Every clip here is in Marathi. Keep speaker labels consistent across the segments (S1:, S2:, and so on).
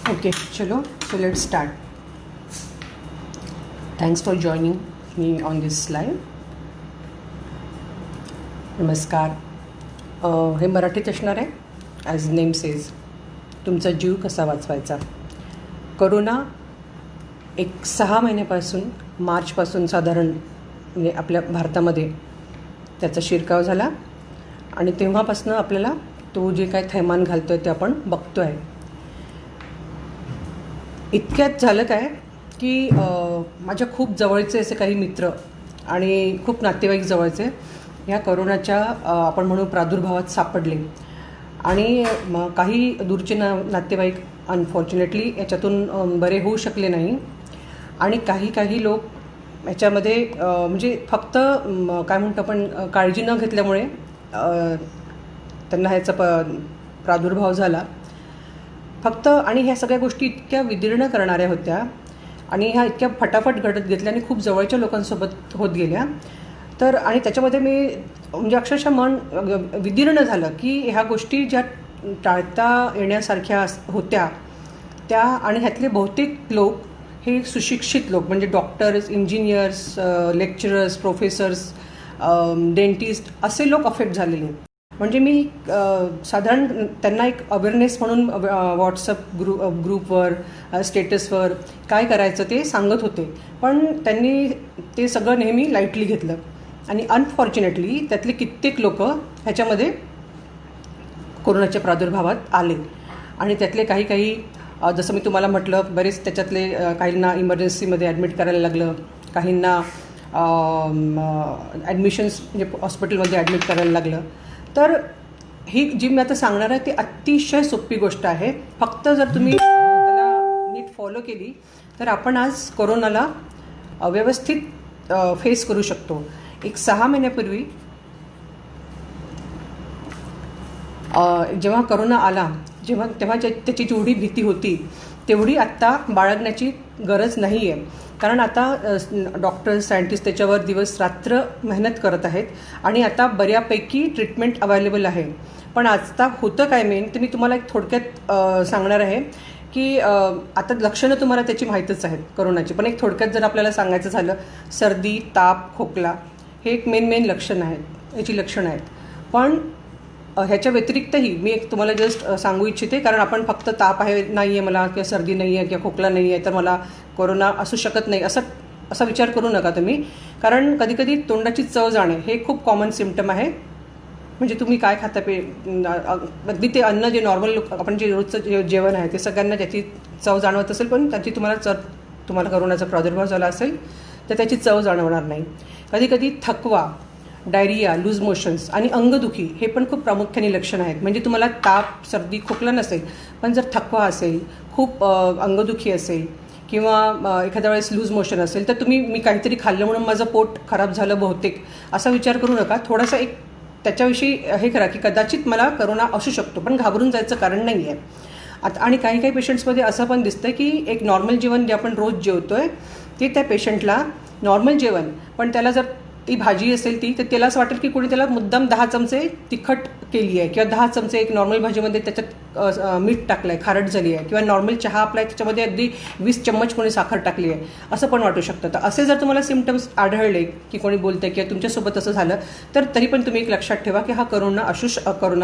S1: Okay, chalo. So let's start. Thanks for joining me on this live. नमस्कार. हे मराठीत असणार आहे. ॲज नेम सेज, तुमचा जीव कसा वाचवायचा. करोना एक 6 महिन्यापासून, मार्चपासून साधारण म्हणजे आपल्या भारतामध्ये त्याचा शिरकाव झाला आणि तेव्हापासून आपल्याला तो जे काय थैमान घालतो आहे ते आपण बघतो आहे. इतक्यात झालं काय की माझ्या खूप जवळचे असे काही मित्र आणि खूप नातेवाईक जवळचे ह्या करोनाच्या आपण म्हणू प्रादुर्भावात सापडले आणि काही दूरचे नातेवाईक अनफॉर्च्युनेटली याच्यातून बरे होऊ शकले नाही आणि काही लोक याच्यामध्ये म्हणजे फक्त काय म्हणतो आपण काळजी न घेतल्यामुळे त्यांना ह्याचा प्रादुर्भाव झाला फक्त. आणि ह्या सगळ्या गोष्टी इतक्या विदीर्ण करणाऱ्या होत्या आणि ह्या इतक्या फटाफट घडत घेतल्या आणि खूप जवळच्या लोकांसोबत होत गेल्या. तर आणि त्याच्यामध्ये मी म्हणजे अक्षरशः मन विदीर्ण झालं की ह्या गोष्टी ज्या टाळता येण्यासारख्या होत्या त्या, आणि ह्यातले बहुतेक लोक हे सुशिक्षित लोक म्हणजे doctors, engineers, lecturers, professors, dentist असे लोक अफेक्ट झालेले. म्हणजे मी साधारण त्यांना एक अवेअरनेस म्हणून व्हॉट्सअप ग्रुपवर, स्टेटसवर काय करायचं ते सांगत होते, पण त्यांनी ते सगळं नेहमी लाईटली घेतलं आणि अनफॉर्च्युनेटली त्यातले कित्येक लोक ह्याच्यामध्ये कोरोनाच्या प्रादुर्भावात आले. आणि त्यातले काही जसं मी तुम्हाला म्हटलं, बरेच त्याच्यातले काहींना इमर्जन्सीमध्ये ॲडमिट करायला लागलं, काहींना ॲडमिशन्स म्हणजे हॉस्पिटलमध्ये ॲडमिट करायला लागलं. तर ही जी मी आता सांगणार आहे ती अतिशय सोपी गोष्ट आहे. फक्त जर तुम्ही त्याला नीट फॉलो केली तर आपण आज कोरोनाला व्यवस्थित फेस करू शकतो. एक 6 महिन्यापूर्वी जेव्हा करोना आला, तेव्हा त्याची जेवढी भीती होती तेवढी आत्ता बाळगण्याची गरज नाही आहे. कारण आता डॉक्टर्स, सायंटिस्ट त्याच्यावर दिवस रात्र मेहनत करत आहेत आणि आता बऱ्यापैकी ट्रीटमेंट अवेलेबल आहे. पण आता होतं काय मेन ते मी तुम्हाला एक थोडक्यात सांगणार आहे की आता लक्षणं तुम्हाला त्याची माहीतच आहेत करोनाची, पण एक थोडक्यात जर आपल्याला सांगायचं झालं, सर्दी, ताप, खोकला हे एक मेन लक्षण आहेत, याची लक्षणं आहेत. पण ह्याच्या व्यतिरिक्तही मी एक तुम्हाला जस्ट सांगू इच्छिते, कारण आपण फक्त ताप नाही आहे मला किंवा सर्दी नाही आहे किंवा खोकला नाही आहे तर मला कोरोना असू शकत नाही असा विचार करू नका तुम्ही. कारण कधी तोंडाची चव जाणे हे खूप कॉमन सिम्पटम आहे. म्हणजे तुम्ही काय खाता अगदी ते अन्न जे नॉर्मल आपण जे रोजचं जेवण आहे ते सगळ्यांना त्याची चव जाणवत असेल, पण त्याची तुम्हाला कोरोनाचा प्रादुर्भाव झाला असेल तर त्याची चव जाणवणार नाही. कधी थकवा, डायरिया, लूज मोशन्स आणि अंगदुखी हे पण खूप प्रामुख्याने लक्षण आहेत. म्हणजे तुम्हाला ताप, सर्दी, खोकला नसेल, पण जर थकवा असेल, खूप अंगदुखी असेल किंवा एखाद्या वेळेस लूज मोशन असेल तर मी काहीतरी खाल्लं म्हणून माझं पोट खराब झालं बहुतेक असा विचार करू नका. थोडासा एक त्याच्याविषयी हे करा की कदाचित मला करोना असू शकतो, पण घाबरून जायचं कारण नाही आहे. आता आणि काही पेशंट्समध्ये असं पण दिसतं की एक नॉर्मल जेवण जे आपण रोज जेवतो आहे ते त्या पेशंटला नॉर्मल जेवण, पण त्याला जर ती भाजी असेल तर त्याला असं वाटेल की कोणी त्याला मुद्दाम 10 चमचे तिखट केली आहे किंवा 10 चमचे एक नॉर्मल भाजीमध्ये त्याच्यात मीठ टाकलं आहे, खारट झाली आहे, किंवा नॉर्मल चहा आपला आहे त्याच्यामध्ये अगदी 20 चम्मच कोणी साखर टाकली आहे असं पण वाटू शकतं. तर असे जर तुम्हाला सिम्पटम्स आढळले की कोणी बोलतं किंवा तुमच्यासोबत असं झालं तर तरी पण तुम्ही एक लक्षात ठेवा की हा करोना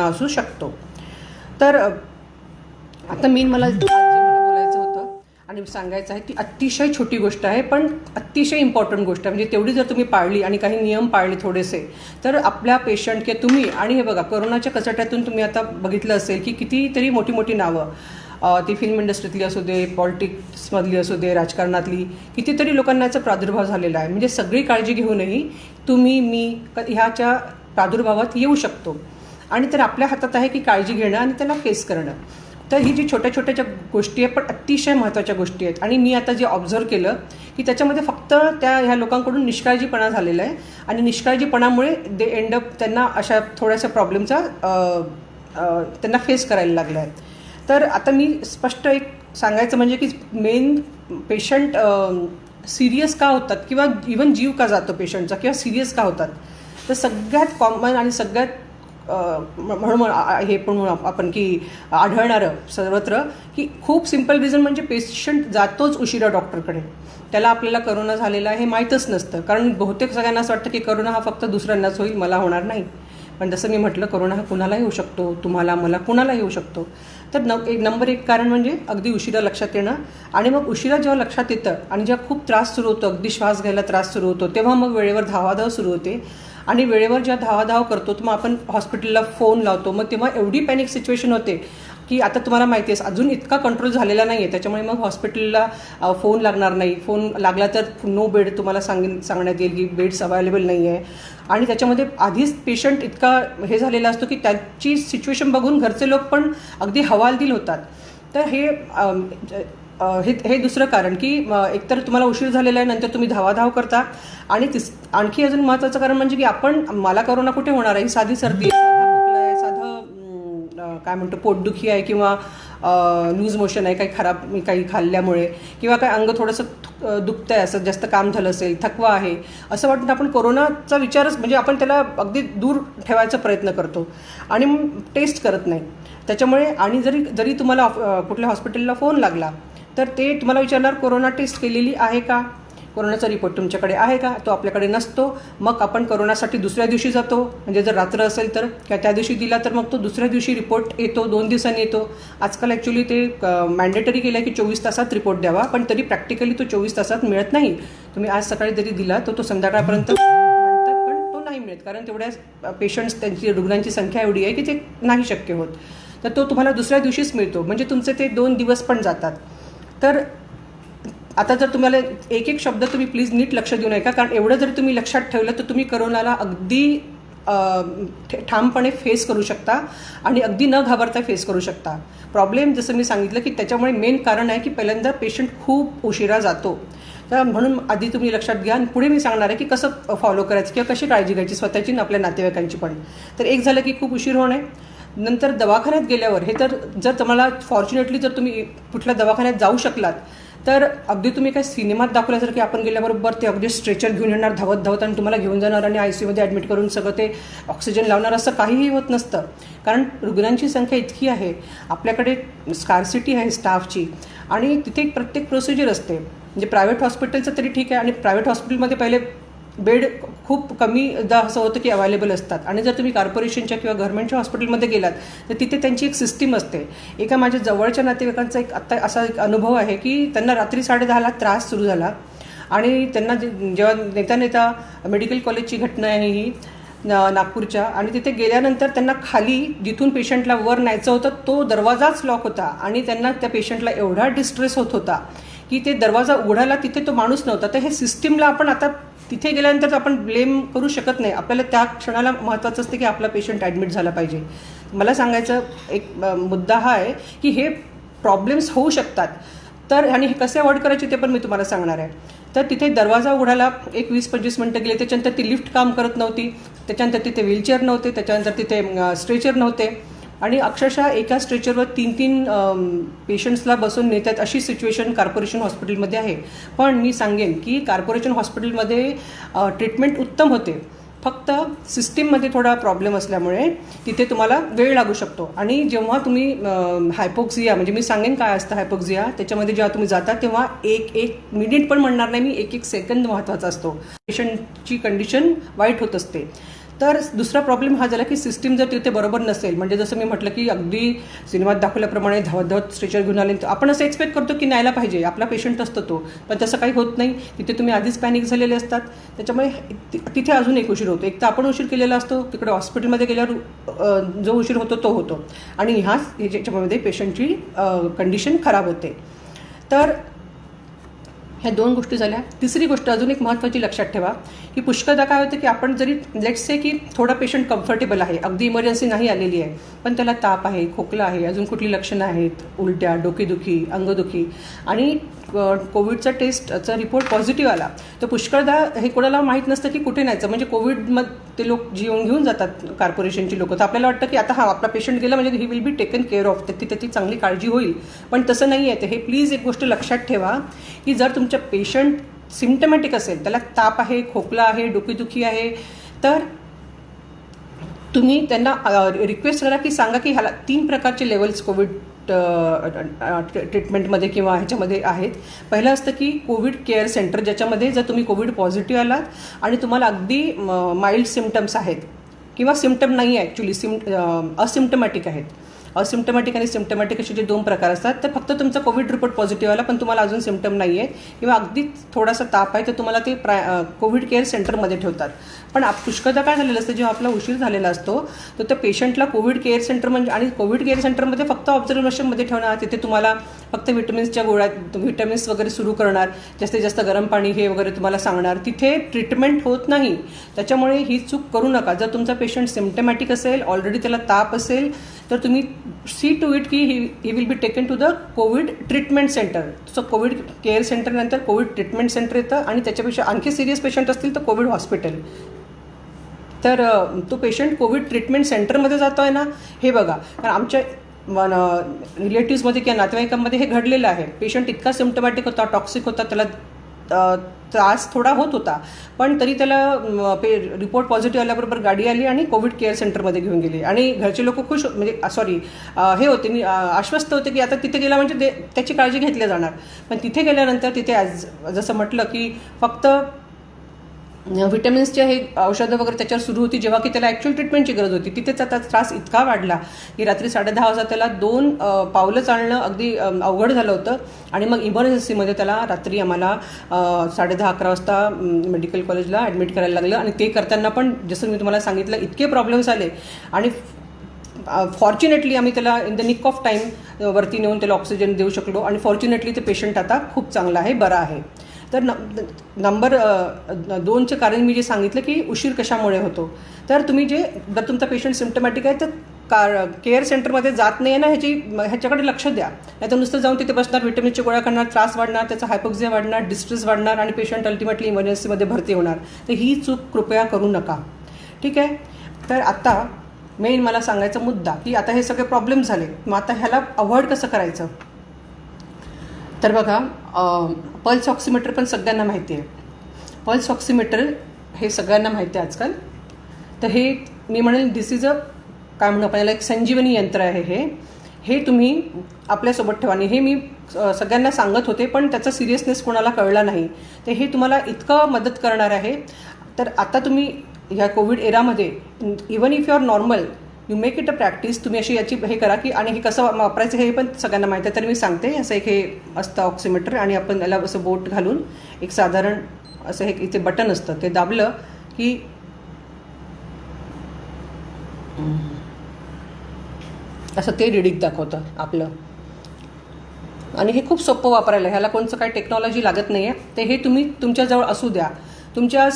S1: असू शकतो. तर आता मला बोलायचं होतं आणि सांगायचं आहे ती अतिशय छोटी गोष्ट आहे, पण अतिशय इम्पॉर्टंट गोष्ट आहे. म्हणजे तेवढी जर तुम्ही पाळली आणि काही नियम पाळले थोडेसे तर आपल्या पेशंट किंवा तुम्ही, आणि हे बघा करोनाच्या कचाट्यातून तुम्ही आता बघितलं असेल की कितीतरी मोठी नावं, ती फिल्म इंडस्ट्रीतली असू दे, पॉलिटिक्समधली असू दे, राजकारणातली कितीतरी लोकांना याचा प्रादुर्भाव झालेला आहे. म्हणजे सगळी काळजी घेऊनही तुम्ही, मी ह्याच्या प्रादुर्भावात येऊ शकतो. आणि तर आपल्या हातात आहे की काळजी घेणं आणि त्याला फेस करणं. तर ही जी छोट्या ज्या गोष्टी आहेत पण अतिशय महत्त्वाच्या गोष्टी आहेत. आणि मी आता जे ऑब्झर्व केलं की त्याच्यामध्ये फक्त ह्या लोकांकडून निष्काळजीपणा झालेला आहे आणि निष्काळजीपणामुळे दे एंड अप त्यांना अशा थोड्याशा प्रॉब्लेमचा त्यांना फेस करायला लागला आहे. तर आता मी स्पष्ट एक सांगायचं म्हणजे की मेन पेशंट सिरियस का होतात किंवा इवन जीव का जातो पेशंटचा किंवा सिरियस का होतात, तर सगळ्यात कॉमन आणि सगळ्यात म्हणून हे पण म्हणून आपण की आढळणारं सर्वत्र की खूप सिम्पल रिझन म्हणजे पेशंट जातोच उशिरा डॉक्टरकडे. त्याला आपल्याला करोना झालेला आहे हे माहीतच नसतं, कारण बहुतेक सगळ्यांना असं वाटतं की करोना हा फक्त दुसऱ्यांनाच होईल, मला होणार नाही. पण जसं मी म्हटलं, करोना हा कुणालाही होऊ शकतो, तुम्हाला मला कुणालाही होऊ शकतो. तर नंबर एक कारण म्हणजे अगदी उशिरा लक्षात येणं. आणि मग उशिरा जेव्हा लक्षात येतं आणि जेव्हा खूप त्रास सुरू होतो, अगदी श्वास घ्यायला त्रास सुरू होतो, तेव्हा मग वेळेवर धावाधाव सुरू होते. आणि वेळेवर जेव्हा धावाधाव करतो तर मग आपण हॉस्पिटलला फोन लावतो. मग तेव्हा एवढी पॅनिक सिच्युएशन होते की आता तुम्हाला माहिती आहे अजून इतका कंट्रोल झालेला नाही आहे, त्याच्यामुळे मग हॉस्पिटलला फोन लागणार नाही. फोन लागला तर नो बेड तुम्हाला सांगण्यात येईल की बेड्स अवेलेबल नाही आहे. आणि त्याच्यामध्ये आधीच पेशंट इतका हे झालेला असतो की त्याची सिच्युएशन बघून घरचे लोक पण अगदी हवालदिल होतात. तर हे दुसरं कारण की एकतर तुम्हाला उशीर झालेला आहे, नंतर तुम्ही धावाधाव करता. आणि आणखी अजून महत्त्वाचं कारण म्हणजे की मला करोना कुठे होणार आहे, साधी सर्दी आहे, साधा खोकला आहे, साधं काय म्हणतो पोटदुखी आहे किंवा लूज मोशन आहे, काही खाल्ल्यामुळे किंवा काय अंग थोडंसं दुखतं आहे, असं जास्त काम झालं असेल, थकवा आहे, असं वाटतं आपण कोरोनाचा विचारच म्हणजे आपण त्याला अगदी दूर ठेवायचा प्रयत्न करतो आणि मग टेस्ट करत नाही. त्याच्यामुळे आणि जरी तुम्हाला कुठल्या हॉस्पिटलला फोन लागला तर ते तुम्हाला विचारणार कोरोना टेस्ट केलेली आहे का, कोरोनाचा रिपोर्ट तुमच्याकडे आहे का. तो आपल्याकडे नसतो. मग आपण कोरोनासाठी दुसऱ्या दिवशी जातो, म्हणजे जर रात्र असेल तर किंवा त्या दिवशी दिला तर मग तो दुसऱ्या दिवशी रिपोर्ट येतो, 2 दिवसांनी येतो. आजकाल ॲक्च्युली ते मॅन्डेटरी केलं आहे की 24 तासात रिपोर्ट द्यावा, पण तरी प्रॅक्टिकली तो 24 तासात मिळत नाही. तुम्ही आज सकाळी जरी दिला तर तो संध्याकाळपर्यंत म्हणतात, पण तो नाही मिळत, कारण तेवढ्या पेशंट्स त्यांची रुग्णांची संख्या एवढी आहे की ते नाही शक्य होत. तर तो तुम्हाला दुसऱ्या दिवशीच मिळतो, म्हणजे तुमचे ते 2 दिवस पण जातात. तर आता जर तुम्हाला एक शब्द तुम्ही प्लीज नीट लक्ष देऊ नका, कारण एवढं जर तुम्ही लक्षात ठेवलं तर तुम्ही करोनाला अगदी ठामपणे फेस करू शकता आणि अगदी न घाबरता फेस करू शकता. प्रॉब्लेम जसं मी सांगितलं की त्याच्यामुळे मेन कारण आहे की पहिल्यांदा पेशंट खूप उशिरा जातो. तर म्हणून आधी तुम्ही लक्षात घ्या आणि पुढे मी सांगणार आहे की कसं फॉलो करायचं किंवा कशी काळजी घ्यायची स्वतःची आणि आपल्या नातेवाईकांची पण. तर एक झालं की खूप उशीर होणे. नंतर दवाखान्यात गेल्यावर हे तर जर तुम्हाला फॉर्च्युनेटली जर तुम्ही कुठल्या दवाखान्यात जाऊ शकलात तर अगदी तुम्ही काय सिनेमात दाखवल्यासारखे आपण गेल्याबरोबर ते अगदी स्ट्रेचर घेऊन येणार धावत आणि तुम्हाला घेऊन जाणार आणि ICUमध्ये ॲडमिट करून सगळं ते ऑक्सिजन लावणार, असं काहीही होत नसतं. कारण रुग्णांची संख्या इतकी आहे, आपल्याकडे स्कार्सिटी आहे स्टाफची आणि तिथे एक प्रत्येक प्रोसिजर असते. म्हणजे प्रायव्हेट हॉस्पिटलचं तरी ठीक आहे, आणि प्रायव्हेट हॉस्पिटलमध्ये पहिले बेड खूप कमीदा असं होतं की अवेलेबल असतात. आणि जर तुम्ही कॉर्पोरेशनच्या किंवा गव्हर्नमेंटच्या हॉस्पिटलमध्ये गेलात तर तिथे त्यांची एक सिस्टीम असते. एका माझ्या जवळच्या नातेवाईकांचा आत्ता असा एक अनुभव आहे की त्यांना रात्री 10:30ला त्रास सुरू झाला आणि त्यांना जेव्हा नेता मेडिकल कॉलेजची घटना आहे ही नागपूरच्या, आणि तिथे गेल्यानंतर त्यांना खाली जिथून पेशंटला वर न्यायचं होतं तो दरवाजाच लॉक होता आणि त्यांना त्या पेशंटला एवढा डिस्ट्रेस होत होता की ते दरवाजा उघडायला तिथे तो माणूस नव्हता. तर हे सिस्टीमला आपण आता तिथे गेल्यानंतर आपण ब्लेम करू शकत नाही. आपल्याला त्या क्षणाला महत्त्वाचं असते की आपला पेशंट ॲडमिट झाला पाहिजे. मला सांगायचं एक मुद्दा हा आहे की हे प्रॉब्लेम्स होऊ शकतात. तर आणि हे कसे अवॉइड करायचे ते पण मी तुम्हाला सांगणार आहे. तर तिथे दरवाजा उघडायला एक 20-25 मिनटं गेले. त्याच्यानंतर ती लिफ्ट काम करत नव्हती, त्याच्यानंतर तिथे व्हीलचेअर नव्हते, त्याच्यानंतर तिथे स्ट्रेचर नव्हते आणि अक्षरशः एका स्ट्रेचरवर 3-3 पेशंट्सला बसून नेतात अशी सिच्युएशन कॉर्पोरेशन हॉस्पिटलमध्ये आहे. पण मी सांगेन की कॉर्पोरेशन हॉस्पिटलमध्ये ट्रीटमेंट उत्तम होते, फक्त सिस्टीममध्ये थोडा प्रॉब्लेम असल्यामुळे तिथे तुम्हाला वेळ लागू शकतो. आणि जेव्हा तुम्ही हायपोक्सिया, म्हणजे मी सांगेन काय असतं हायपोक्सिया, त्याच्यामध्ये जेव्हा तुम्ही जाता तेव्हा एक मिनिट पण म्हणणार नाही मी, एक सेकंद महत्त्वाचा असतो. पेशंटची कंडिशन वाईट होत असते. तर दुसरा प्रॉब्लेम हा झाला की सिस्टीम जर तिथे बरोबर नसेल, म्हणजे जसं मी म्हटलं की अगदी सिनेमात दाखवल्याप्रमाणे धावत स्ट्रेचर घेऊन आले, आपण असं एक्सपेक्ट करतो की न्यायला पाहिजे, आपला पेशंट असतो तो, पण तसं काही होत नाही. तिथे तुम्ही आधीच पॅनिक झालेले असतात, त्याच्यामुळे तिथे अजून एक उशीर होतो. एक तर आपण उशीर केलेला असतो, तिकडे हॉस्पिटलमध्ये गेल्यावर जो उशीर होतो तो होतो आणि ह्याच्यामध्ये पेशंटची कंडिशन खराब होते. तर ह्या 2 गोष्टी झाल्या. तिसरी गोष्ट अजून एक महत्त्वाची लक्षात ठेवा की पुष्कळदा काय होतं की आपण जरी लेट्स से की थोडा पेशंट कम्फर्टेबल आहे, अगदी इमर्जन्सी नाही आलेली आहे, पण त्याला ताप आहे, खोकला आहे, अजून कुठली लक्षणं आहेत, उलट्या, डोकेदुखी, अंगदुखी, आणि कोविडचा टेस्टचा रिपोर्ट पॉझिटिव्ह आला, तर पुष्कळदा हे कोणाला माहीत नसतं की कुठे न्यायचं. म्हणजे कोविडमध्ये ते लोक जीवन घेऊन जातात कॉर्पोरेशनची लोकं. तर आपल्याला वाटतं की आता हा आपला पेशंट गेला म्हणजे ही will be taken care of, त्याची चांगली काळजी होईल, पण तसं नाही आहे. तर हे प्लीज एक गोष्ट लक्षात ठेवा की जर तुमच्या पेशंट सिम्टमॅटिक असेल, त्याला ताप आहे, खोकला आहे, डोकेदुखी आहे, तर तुम्ही त्यांना रिक्वेस्ट करा की सांगा की ह्याला 3 प्रकारचे लेवल्स कोविड ट्रीटमेंटमध्ये किंवा ह्याच्यामध्ये आहेत. पहिलं असतं की कोविड केअर सेंटर, ज्याच्यामध्ये जर तुम्ही कोविड पॉझिटिव्ह आलात आणि तुम्हाला अगदी माइल्ड सिम्पटम्स आहेत किंवा सिम्पटम नाही आहे ॲक्च्युली, असिम्टमॅटिक आहेत. असिम्टमॅटिक आणि सिम्टमॅटिक असे जे 2 प्रकार असतात, तर फक्त तुमचा कोविड रिपोर्ट पॉझिटिव्ह आला पण तुम्हाला अजून सिम्पटम नाही आहे किंवा अगदी थोडासा ताप आहे, तर तुम्हाला ते कोविड केअर सेंटरमध्ये ठेवतात. पण पुष्कळदा काय झालेलं असतं, जेव्हा आपला उशीर झालेला असतो तर त्या पेशंटला कोविड केअर सेंटर म्हणजे, आणि कोविड केअर सेंटरमध्ये फक्त ऑब्झर्वेशनमध्ये ठेवणार, तिथे तुम्हाला फक्त विटॅमिन्सच्या गोळ्या, विटॅमिन्स वगैरे सुरू करणार, जास्तीत जास्त गरम पाणी हे वगैरे तुम्हाला सांगणार, तिथे ट्रीटमेंट होत नाही. त्याच्यामुळे ही चूक करू नका. जर तुमचा पेशंट सिम्टमॅटिक असेल, ऑलरेडी त्याला ताप असेल, तर तुम्ही सी टू इट की he will be taken to the covid treatment centre. So covid care सेंटरनंतर कोविड ट्रीटमेंट सेंटर येतं, आणि त्याच्यापेक्षा आणखी सिरियस पेशंट असतील तर कोविड हॉस्पिटल. तर तो पेशंट कोविड ट्रीटमेंट सेंटरमध्ये जातो आहे ना, हे बघा. कारण आमच्या रिलेटिव्समध्ये किंवा नातेवाईकांमध्ये हे घडलेलं आहे. पेशंट इतका सिम्टमॅटिक होता, टॉक्सिक होता, त्याला त्रास थोडा होत होता, पण तरी त्याला रिपोर्ट पॉझिटिव्ह आल्याबरोबर गाडी आली आणि कोविड केअर सेंटरमध्ये घेऊन गेली, आणि घरचे लोक खुश, म्हणजे हे होते, आश्वस्त होते की आता तिथे गेला म्हणजे त्याची काळजी घेतली जाणार. पण तिथे गेल्यानंतर तिथे जसं म्हटलं की फक्त विटॅमिन्सचे हे औषधं वगैरे त्याच्यावर सुरू होती, जेव्हा की त्याला ॲक्च्युअल ट्रीटमेंटची गरज होती. तिथे त्याचा त्रास इतका वाढला की रात्री 10:30 वाजता त्याला 2 पावलं चालणं अगदी अवघड झालं होतं. आणि मग इमर्जन्सीमध्ये त्याला रात्री आम्हाला 10:30-11 वाजता मेडिकल कॉलेजला ॲडमिट करायला लागलं. आणि ते करताना पण जसं मी तुम्हाला सांगितलं, इतके प्रॉब्लेम्स आले, आणि फॉर्च्युनेटली आम्ही त्याला in the nick of time वरती नेऊन त्याला ऑक्सिजन देऊ शकलो, आणि फॉर्च्युनेटली ते पेशंट आता खूप चांगला आहे, बरा आहे. तर नंबर 2चं कारण मी जे सांगितलं की उशीर कशामुळे होतो, तर तुम्ही जर तुमचा पेशंट सिम्टमॅटिक आहे तर केअर सेंटरमध्ये जात नाही आहे ना, ह्याच्याकडे लक्ष द्या. नाही तर नुसतं जाऊन तिथे बसणार, विटॅमिनच्या गोळ्या करणार, त्रास वाढणार, त्याचा हायपोक्सिया वाढणार, डिस्ट्रेस वाढणार, आणि पेशंट अल्टिमेटली इमर्जन्सीमध्ये भरती होणार. तर ही चूक कृपया करू नका. ठीक आहे. तर आता मेन मला सांगायचा मुद्दा की आता हे सगळे प्रॉब्लेम झाले, मग आता ह्याला अवॉइड कसं करायचं. तर बघा, पल्स ऑक्सिमीटर पण सगळ्यांना माहिती आहे. पल्स ऑक्सिमीटर हे सगळ्यांना माहिती आहे आजकाल. तर हे मी म्हणेल दिस इज काय म्हणू आपण याला, एक संजीवनी यंत्र आहे. हे तुम्ही आपल्यासोबत ठेवा. आणि हे मी सगळ्यांना सांगत होते, पण त्याचा सिरियसनेस कोणाला कळला नाही. तर हे तुम्हाला इतकं मदत करणार आहे. तर आता तुम्ही ह्या कोविड एरामध्ये even if you are normal, you make it a practice. तुम्ही अशी याची हे करा की, आणि हे कसं वापरायचं हे पण सगळ्यांना माहिती आहे. तर मी सांगते, असं एक हे असतं ऑक्सिमीटर, आणि आपण याला असं बोट घालून एक साधारण असं हे इथे बटन असतं, ते दाबलं की असं ते रिडिंग दाखवतं आपलं. आणि हे खूप सोपं वापरायला, ह्याला कोणचं काही टेक्नॉलॉजी लागत नाही आहे. ते हे तुम्ही तुमच्याजवळ असू द्या. तुमच्या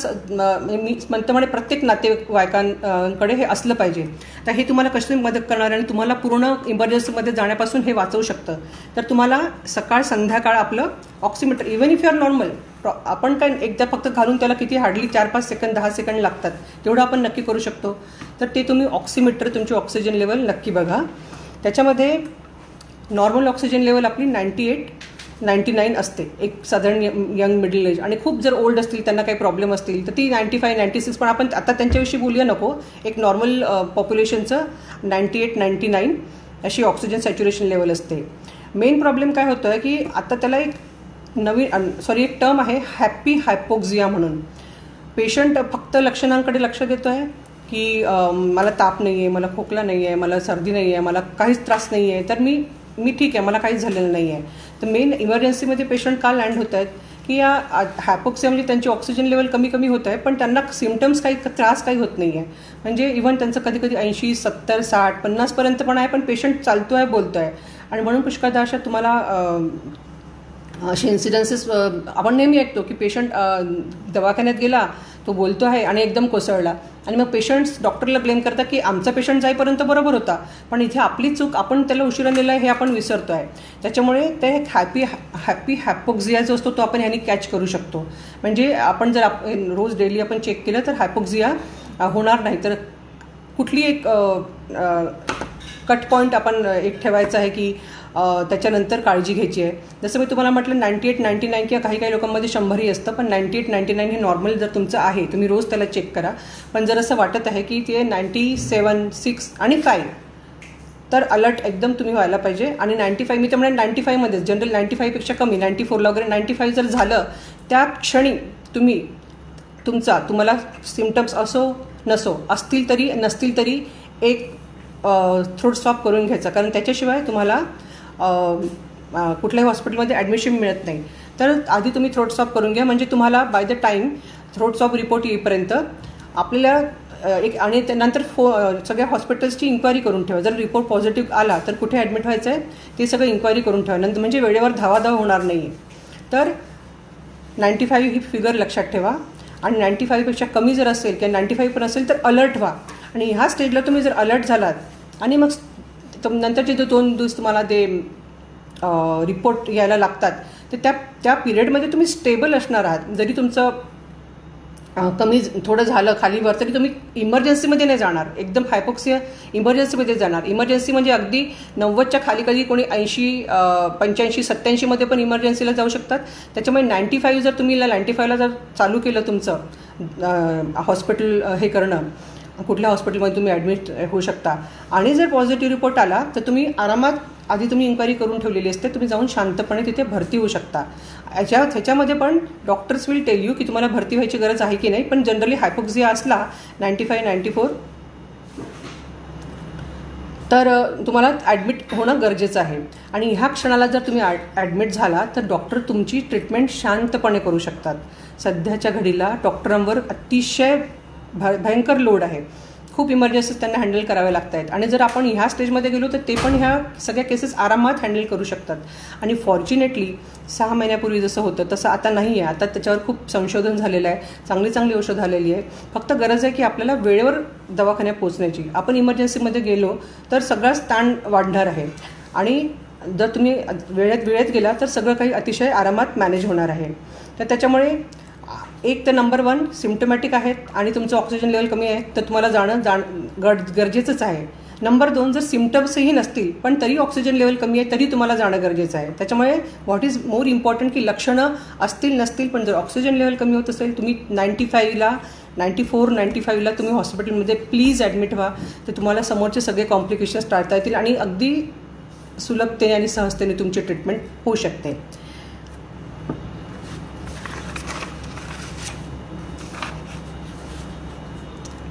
S1: मी म्हणतो म्हणे प्रत्येक नातेवाईकांकडे हे असलं पाहिजे. तर हे तुम्हाला कशी मदत करणार, आणि तुम्हाला पूर्ण इमर्जन्सीमध्ये जाण्यापासून हे वाचवू शकतं. तर तुम्हाला सकाळ संध्याकाळ आपलं oximeter, even if you are normal, आपण काय एकदा फक्त घालून त्याला किती हार्डली 4-5 सेकंद 10 सेकंड लागतात, तेवढं आपण नक्की करू शकतो. तर ते तुम्ही ऑक्सिमीटर तुमची ऑक्सिजन लेवल नक्की बघा. त्याच्यामध्ये नॉर्मल ऑक्सिजन लेवल आपली 98-99 असते, एक साधारण यंग मिडल एज. आणि खूप जर ओल्ड असतील, त्यांना काही प्रॉब्लेम असतील, तर ती 95-96. पण आपण आता त्यांच्याविषयी बोलूया नको. एक नॉर्मल पॉप्युलेशनचं 98-99 अशी ऑक्सिजन सॅच्युरेशन लेवल असते. मेन प्रॉब्लेम काय होतं आहे की आता त्याला एक एक टर्म आहे, हॅपी हायपोक्सिया म्हणून. पेशंट फक्त लक्षणांकडे लक्ष देतो आहे की मला ताप नाही आहे, मला खोकला नाही आहे, मला सर्दी नाही आहे, मला काहीच त्रास नाही आहे, तर मी ठीक आहे, मला काहीच झालेलं नाही आहे. तर मेन इमर्जन्सीमध्ये पेशंट का लँड होत आहेत की या हायपोक्सिया म्हणजे त्यांची ऑक्सिजन लेवल कमी होत आहे, पण त्यांना सिम्टम्स त्रास काही होत नाही आहे. म्हणजे इव्हन त्यांचं कधी 80, 70, 60, 50पर्यंत पण आहे, पण पेशंट चालतो आहे, बोलतो आहे. आणि म्हणून पुष्कळदा अशा तुम्हाला असे इन्सिडन्सेस आपण नेहमी ऐकतो की पेशंट दवाखान्यात गेला, तो बोलतो आहे आणि एकदम कोसळला, आणि मग पेशंट्स डॉक्टरला ब्लेम करतात की आमचा पेशंट जाईपर्यंत बरोबर होता, पण इथे आपली चूक, आपण त्याला उशिरा नेला आहे हे आपण विसरतो आहे. त्याच्यामुळे ते हॅपी हायपोक्सिया जो असतो तो आपण ह्यानी कॅच करू शकतो. म्हणजे आपण जर रोज डेली आपण चेक केलं तर हायपोक्सिया होणार नाही. तर कुठली एक कट पॉईंट आपण एक ठेवायचं आहे की त्याच्यानंतर काळजी घ्यायची आहे. जसं मी तुम्हाला म्हटलं 98, 99 किंवा काही काही लोकांमध्ये 100ही असतं, पण 98, 99 हे नॉर्मल जर तुमचं आहे, तुम्ही रोज त्याला चेक करा. पण जर असं वाटत आहे की ते 97, 6 आणि 5 तर अलर्ट एकदम तुम्ही व्हायला पाहिजे. आणि 95 मी तर म्हणेन 95मध्येच, जनरल 95पेक्षा कमी 94ला वगैरे 95 जर झालं त्या क्षणी तुम्हाला सिम्पटम्स असो नसो, असतील तरी नसतील तरी एक थ्रोट स्वॅब करून घ्यायचा, कारण त्याच्याशिवाय तुम्हाला कुठल्याही हॉस्पिटलमध्ये ॲडमिशन मिळत नाही. तर आधी तुम्ही थ्रोट स्वॅब करून घ्या, म्हणजे तुम्हाला by the time throat swab report येईपर्यंत आपल्याला एक, आणि त्यानंतर सगळ्या हॉस्पिटल्सची इन्क्वायरी करून ठेवा. जर रिपोर्ट पॉझिटिव्ह आला तर कुठे ॲडमिट व्हायचं आहे ते सगळं इन्क्वायरी करून ठेवा, नंतर म्हणजे वेळेवर धावाधाव होणार नाही आहे. तर 95 ही फिगर लक्षात ठेवा. आणि 95पेक्षा कमी जर असेल किंवा 95 पण असेल तर अलर्ट व्हा. आणि ह्या स्टेजला तुम्ही जर अलर्ट झालात आणि मग नंतरचे जो 2 दिवस तुम्हाला ते रिपोर्ट यायला लागतात, तर त्या पिरियडमध्ये तुम्ही स्टेबल असणार आहात. जरी तुमचं कमी थोडं झालं खालीवर तरी तुम्ही इमर्जन्सीमध्ये नाही जाणार, एकदम हायपोक्सिया इमर्जन्सीमध्ये जाणार. इमर्जन्सी म्हणजे अगदी 90च्या खाली, कधी कोणी 80, 85, 87मध्ये पण इमर्जन्सीला जाऊ शकतात. त्याच्यामुळे 95 जर तुम्ही 95ला जर चालू केलं तुमचं हॉस्पिटल हे करणं, कुठल्या हॉस्पिटलमध्ये तुम्ही ॲडमिट होऊ शकता. आणि जर पॉझिटिव्ह रिपोर्ट आला तर तुम्ही आरामात, आधी तुम्ही इन्क्वायरी करून ठेवलेली असते, तुम्ही जाऊन शांतपणे तिथे भरती होऊ शकता. ह्याच्यामध्ये पण डॉक्टर्स विल टेल यू की तुम्हाला भरती व्हायची गरज आहे की नाही. पण जनरली हायपोक्सिया असला 95, 94 तर तुम्हाला ॲडमिट होणं गरजेचं आहे. आणि ह्या क्षणाला जर तुम्ही ॲडमिट झाला तर डॉक्टर तुमची ट्रीटमेंट शांतपणे करू शकतात. सध्याच्या घडीला डॉक्टरांवर अतिशय भयंकर लोड आहे, खूप इमर्जन्सीज त्यांना हँडल कराव्या लागत आहेत. आणि जर आपण ह्या स्टेजमध्ये गेलो तर ते पण ह्या सगळ्या केसेस आरामात हँडल करू शकतात. आणि फॉर्च्युनेटली 6 महिन्यापूर्वी जसं होतं तसं आता नाही आहे. आता त्याच्यावर खूप संशोधन झालेलं आहे, चांगली औषधं आलेली आहे. फक्त गरज आहे की आपल्याला वेळेवर दवाखान्यात पोहोचण्याची. आपण इमर्जन्सीमध्ये गेलो तर सगळाच ताण वाढणार आहे. आणि जर तुम्ही वेळेत गेला तर सगळं काही अतिशय आरामात मॅनेज होणार आहे. तर त्याच्यामुळे एक तर नंबर 1 सिम्टमॅटिक आहेत आणि तुमचं ऑक्सिजन लेवल कमी आहे तर तुम्हाला जाणं गरजेचंच आहे. नंबर 2 जर सिम्टम्सही नसतील पण तरी ऑक्सिजन लेवल कमी आहे तरी तुम्हाला जाणं गरजेचं आहे. त्याच्यामुळे व्हॉट इज मोर इम्पॉर्टंट की लक्षणं असतील नसतील पण जर ऑक्सिजन लेवल कमी होत असेल, तुम्ही 94, 95ला तुम्ही हॉस्पिटलमध्ये प्लीज ॲडमिट व्हा. तर तुम्हाला समोरचे सगळे कॉम्प्लिकेशन्स टाळता येतील आणि अगदी सुलभतेने आणि सहजतेने तुमची ट्रीटमेंट होऊ शकते.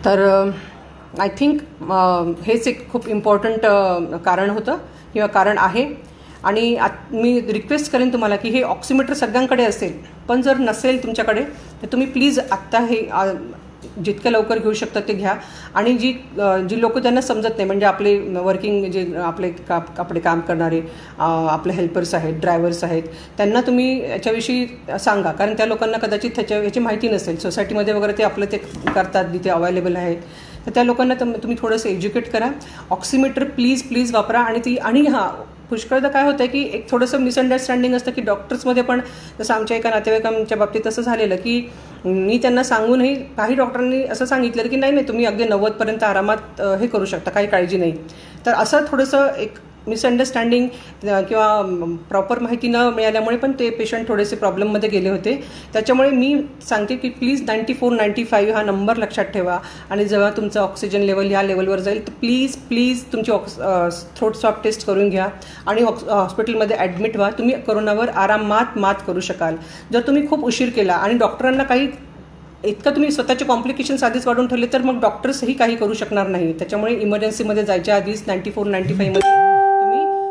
S1: तर आय थिंक हेच एक खूप इम्पॉर्टंट कारण होतं किंवा कारण आहे. आणि मी रिक्वेस्ट करेन तुम्हाला की हे ऑक्सिमीटर सगळ्यांकडे असेल, पण जर नसेल तुमच्याकडे तर तुम्ही प्लीज आत्ता हे जितक्या लवकर घेऊ शकता ते घ्या. आणि जी लोक त्यांना समजत नाही, म्हणजे आपले वर्किंग जे आपले काम करणारे आपले हेल्पर्स आहेत, ड्रायव्हर्स आहेत, त्यांना तुम्ही याच्याविषयी सांगा. कारण त्या लोकांना कदाचित याची माहिती नसेल. सोसायटीमध्ये वगैरे ते आपलं ते करतात जिथे अवेलेबल आहेत, तर त्या लोकांना तुम्ही थोडंसं एज्युकेट करा. ऑक्सिमीटर प्लीज वापरा. आणि पुष्कळदा काय होतं की एक थोडंसं मिसअंडरस्टँडिंग असतं की डॉक्टर्समध्ये पण, जसं आमच्या एका नातेवाईकांच्या बाबतीत असं झालेलं की मी त्यांना सांगूनही काही डॉक्टरांनी असं सांगितलं की नाही तुम्ही अगदी 90पर्यंत आरामात हे करू शकता, काही काळजी नाही. तर असं थोडंसं एक मिसअंडरस्टँडिंग किंवा प्रॉपर माहिती न मिळाल्यामुळे पण ते पेशंट थोडेसे प्रॉब्लेममध्ये गेले होते. त्याच्यामुळे मी सांगते की प्लीज 94, 95 हा नंबर लक्षात ठेवा. आणि जेव्हा तुमचं ऑक्सिजन लेवल या लेवलवर जाईल तर प्लीज तुमची थ्रोट स्वॅब टेस्ट करून घ्या आणि हॉस्पिटलमध्ये ॲडमिट व्हा. तुम्ही कोरोनावर आरामात मात करू शकाल. जर तुम्ही खूप उशीर केला आणि डॉक्टरांना काही इतकं तुम्ही स्वतःचे कॉम्प्लिकेशन्स आधीच वाढून ठेवले तर मग डॉक्टर्सही काही करू शकणार नाही. त्याच्यामुळे इमर्जन्सीमध्ये जायच्या आधीच 94, 95मध्ये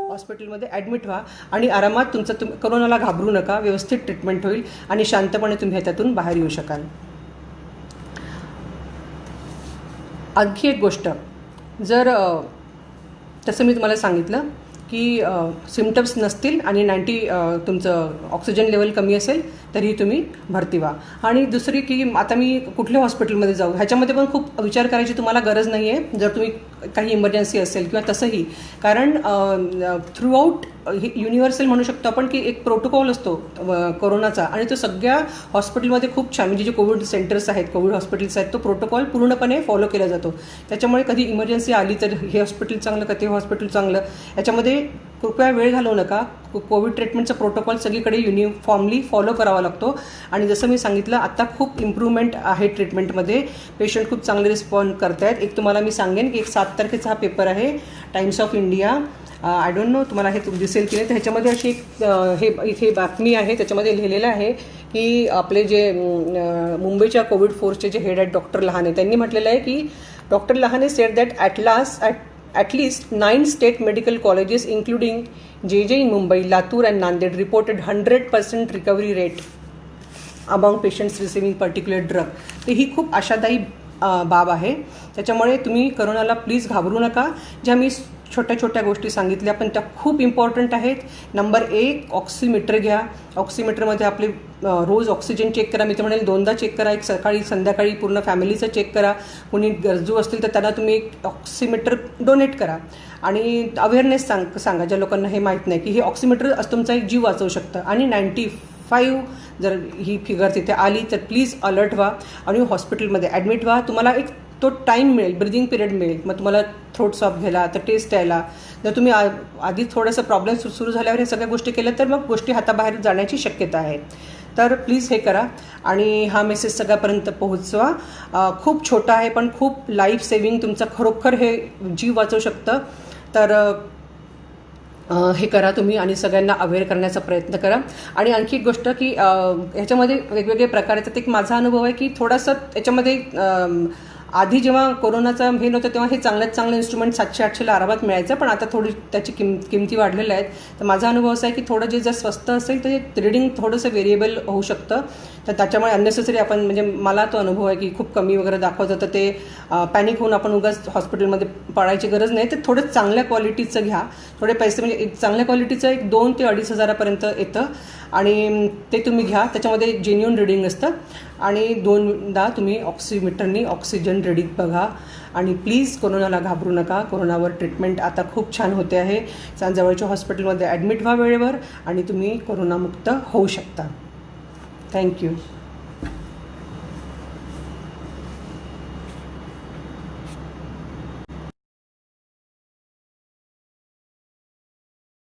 S1: हॉस्पिटलमध्ये ॲडमिट व्हा आणि आरामात तुम्ही कोरोनाला घाबरू नका. व्यवस्थित ट्रीटमेंट होईल आणि शांतपणे तुम्ही त्यातून बाहेर येऊ शकाल. आणखी एक गोष्ट, जर तसं मी तुम्हाला सांगितलं की सिम्टम्स नसतील आणि तुमचं ऑक्सिजन लेवल कमी असेल तरीही तुम्ही भरती व्हा. आणि दुसरी की आता मी कुठल्या हॉस्पिटलमध्ये जाऊ ह्याच्यामध्ये पण खूप विचार करायची तुम्हाला गरज नाही आहे. जर तुम्ही काही इमर्जन्सी असेल किंवा तसंही, कारण थ्रूआउट युनिव्हर्सल म्हणू शकतो आपण की एक प्रोटोकॉल असतो कोरोनाचा आणि तो सगळ्या हॉस्पिटलमध्ये खूप छान, म्हणजे जे कोविड सेंटर्स आहेत, कोविड हॉस्पिटल्स आहेत, तो प्रोटोकॉल पूर्णपणे फॉलो केला जातो. त्याच्यामुळे कधी इमर्जन्सी आली तर हे हॉस्पिटल चांगलं का ते हॉस्पिटल चांगलं, याच्यामध्ये कृपया वेळ घालवू नका. कोविड ट्रीटमेंटचा प्रोटोकॉल सगळीकडे युनिफॉर्मली फॉलो करावा लागतो आणि जसं मी सांगितलं आत्ता खूप इम्प्रूव्हमेंट आहे ट्रीटमेंटमध्ये. पेशंट खूप चांगले रिस्पॉन्ड करत आहेत. एक तुम्हाला मी सांगेन की 7 तारखेचा हा पेपर आहे times of India. I don't know तुम्हाला हे दिसेल की नाही. तर ह्याच्यामध्ये अशी एक इथे बातमी आहे, त्याच्यामध्ये लिहिलेलं आहे की आपले जे मुंबईच्या कोविड फोर्सचे जे हेड आहेत डॉक्टर लहाने, त्यांनी म्हटलेलं आहे की doctor Lahane sed that at least 9 state medical colleges including JJ in Mumbai, Latur and Nanded reported 100% recovery rate among patients receiving particular drug. तर ही खूप आशादायी बाब आहे. त्याच्यामुळे तुम्ही करोनाला प्लीज घाबरू नका. ज्या मी छोट्या छोट्या गोष्टी सांगितल्या पण त्या खूप इम्पॉर्टंट आहेत. नंबर 1, ऑक्सिमीटर घ्या. ऑक्सिमीटरमध्ये आपले रोज ऑक्सिजन चेक करा. मी तर म्हणेल 2दा चेक करा, एक सकाळी संध्याकाळी पूर्ण फॅमिलीचं चेक करा. कोणी गरजू असतील तर त्यांना तुम्ही एक ऑक्सिमीटर डोनेट करा आणि अवेअरनेस सांगा ज्या लोकांना हे माहीत नाही की हे ऑक्सिमीटर तुमचा एक जीव वाचवू शकतं. आणि 95 जर ही फिगर तिथे आली तर प्लीज अलर्ट व्हा आणि हॉस्पिटलमध्ये ॲडमिट व्हा. तुम्हाला एक तो टाईम मिळेल, ब्रिदिंग पिरियड मिळेल. मग तुम्हाला थ्रोट स्वॅब घ्यायला, तर टेस्ट यायला. जर तुम्ही आधी थोडंसं प्रॉब्लेम सुरू झाल्यावर हे सगळ्या गोष्टी केल्या तर मग गोष्टी हाताबाहेर जाण्याची शक्यता आहे. तर प्लीज हे करा आणि हा मेसेज सगळ्यापर्यंत पोहोचवा. खूप छोटा आहे पण खूप लाईफ सेविंग, तुमचा खरोखर हे जीव वाचवू शकतं. तर हे करा तुम्ही आणि सगळ्यांना अवेअर करण्याचा प्रयत्न करा. आणि आणखी एक गोष्ट की ह्याच्यामध्ये वेगवेगळे प्रकार येतात. एक माझा अनुभव आहे की थोडासा याच्यामध्ये आधी जेव्हा कोरोनाचा हे नव्हतं तेव्हा हे चांगलं इन्स्ट्रुमेंट 700-800ला आरामात मिळायचं, पण आता थोडी त्याची किमती वाढलेल्या आहेत. तर माझा अनुभव असा आहे की थोडं जे जर स्वस्त असेल तर ते रिडिंग थोडंसं व्हेरिएबल होऊ शकतं. तर त्याच्यामुळे अननेसेसरी आपण म्हणजे मला तो अनुभव आहे की खूप कमी वगैरे दाखवतं तर ते पॅनिक होऊन आपण उगाच हॉस्पिटलमध्ये पडायची गरज नाही. तर थोडं चांगल्या क्वालिटीचं घ्या. थोडे पैसे म्हणजे एक चांगल्या क्वालिटीचं एक 2 ते 2,500पर्यंत येतं आणि ते तुम्ही घ्या. त्याच्यामध्ये जेन्युइन रिडिंग असतं आणि 2दा तुम्ही ऑक्सिमीटरनी ऑक्सिजन रिडिंग बघा. आणि प्लीज कोरोनाला घाबरू नका. कोरोनावर ट्रीटमेंट आता खूप छान होते आहे. जवळच्या हॉस्पिटलमध्ये ॲडमिट व्हा वेळेवर आणि तुम्ही कोरोनामुक्त होऊ शकता. थँक्यू.